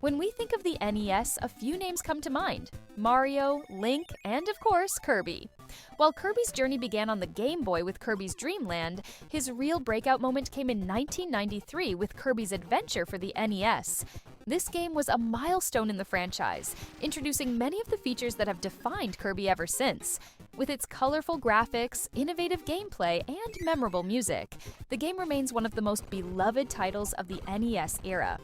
When we think of the NES, a few names come to mind: Mario, Link, and of course, Kirby. While Kirby's journey began on the Game Boy with Kirby's Dream Land, his real breakout moment came in 1993 with Kirby's Adventure for the NES. This game was a milestone in the franchise, introducing many of the features that have defined Kirby ever since. With its colorful graphics, innovative gameplay, and memorable music, the game remains one of the most beloved titles of the NES era.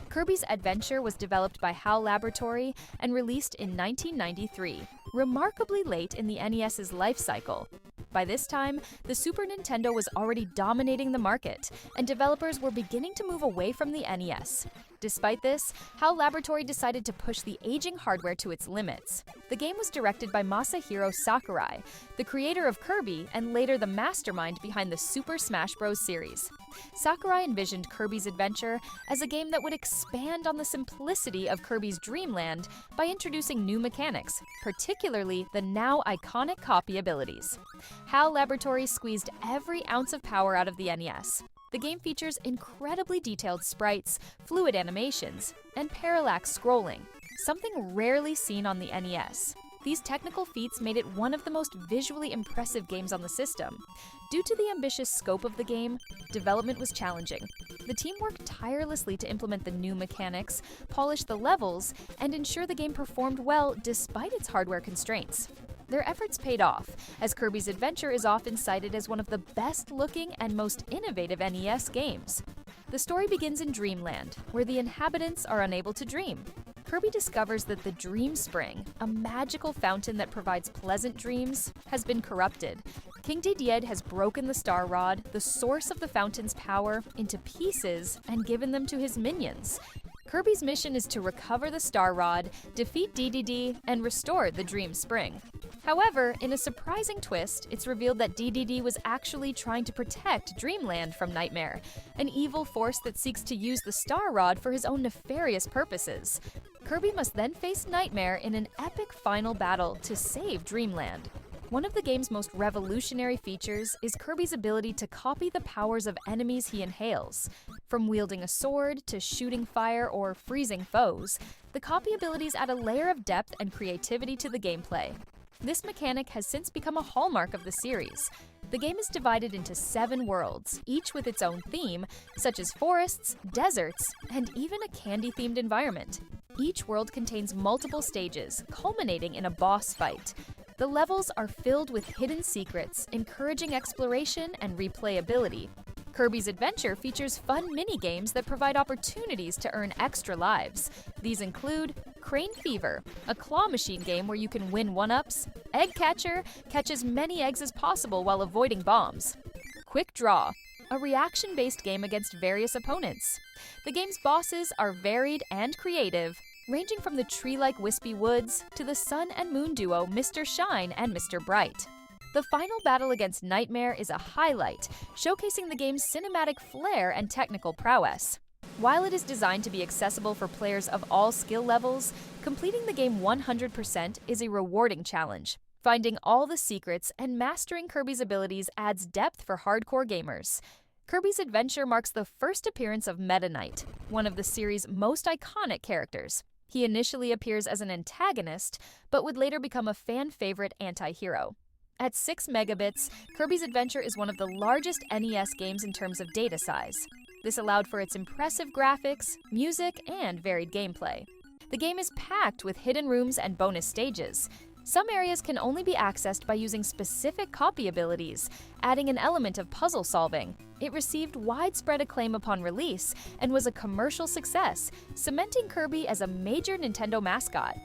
Kirby's Adventure was developed by HAL Laboratory and released in 1993, remarkably late in the NES's life cycle. By this time, the Super Nintendo was already dominating the market, and developers were beginning to move away from the NES. Despite this, HAL Laboratory decided to push the aging hardware to its limits. The game was directed by Masahiro Sakurai, the creator of Kirby and later the mastermind behind the Super Smash Bros. Series. Sakurai envisioned Kirby's Adventure as a game that would expand on the simplicity of Kirby's Dream Land by introducing new mechanics, particularly the now iconic copy abilities. HAL Laboratory squeezed every ounce of power out of the NES. The game features incredibly detailed sprites, fluid animations, and parallax scrolling, something rarely seen on the NES. These technical feats made it one of the most visually impressive games on the system. Due to the ambitious scope of the game, development was challenging. The team worked tirelessly to implement the new mechanics, polish the levels, and ensure the game performed well despite its hardware constraints. Their efforts paid off, as Kirby's Adventure is often cited as one of the best-looking and most innovative NES games. The story begins in Dreamland, where the inhabitants are unable to dream. Kirby discovers that the Dream Spring, a magical fountain that provides pleasant dreams, has been corrupted. King Dedede has broken the Star Rod, the source of the fountain's power, into pieces and given them to his minions. Kirby's mission is to recover the Star Rod, defeat Dedede, and restore the Dream Spring. However, in a surprising twist, it's revealed that Dedede was actually trying to protect Dreamland from Nightmare, an evil force that seeks to use the Star Rod for his own nefarious purposes. Kirby must then face Nightmare in an epic final battle to save Dreamland. One of the game's most revolutionary features is Kirby's ability to copy the powers of enemies he inhales. From wielding a sword to shooting fire or freezing foes, the copy abilities add a layer of depth and creativity to the gameplay. This mechanic has since become a hallmark of the series. The game is divided into 7 worlds, each with its own theme, such as forests, deserts, and even a candy-themed environment. Each world contains multiple stages, culminating in a boss fight. The levels are filled with hidden secrets, encouraging exploration and replayability. Kirby's Adventure features fun mini-games that provide opportunities to earn extra lives. These include Crane Fever, a claw machine game where you can win 1-ups, Egg Catcher, catch as many eggs as possible while avoiding bombs, Quick Draw, a reaction-based game against various opponents. The game's bosses are varied and creative, ranging from the tree-like wispy woods to the sun and moon duo Mr. Shine and Mr. Bright. The final battle against Nightmare is a highlight, showcasing the game's cinematic flair and technical prowess. While it is designed to be accessible for players of all skill levels, completing the game 100% is a rewarding challenge. Finding all the secrets and mastering Kirby's abilities adds depth for hardcore gamers. Kirby's Adventure marks the first appearance of Meta Knight, one of the series' most iconic characters. He initially appears as an antagonist, but would later become a fan-favorite anti-hero. At 6 megabits, Kirby's Adventure is one of the largest NES games in terms of data size. This allowed for its impressive graphics, music, and varied gameplay. The game is packed with hidden rooms and bonus stages. Some areas can only be accessed by using specific copy abilities, adding an element of puzzle solving. It received widespread acclaim upon release and was a commercial success, cementing Kirby as a major Nintendo mascot.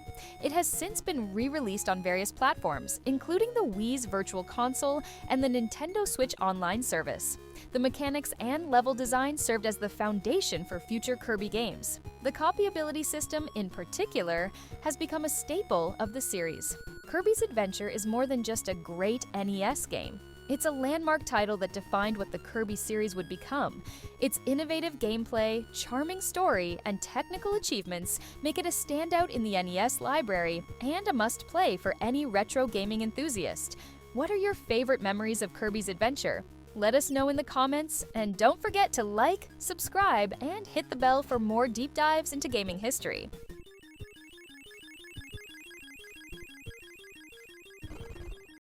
It has since been re-released on various platforms, including the Wii's Virtual Console and the Nintendo Switch Online service. The mechanics and level design served as the foundation for future Kirby games. The copy ability system, in particular, has become a staple of the series. Kirby's Adventure is more than just a great NES game. It's a landmark title that defined what the Kirby series would become. Its innovative gameplay, charming story, and technical achievements make it a standout in the NES library and a must-play for any retro gaming enthusiast. What are your favorite memories of Kirby's Adventure? Let us know in the comments, and don't forget to like, subscribe, and hit the bell for more deep dives into gaming history.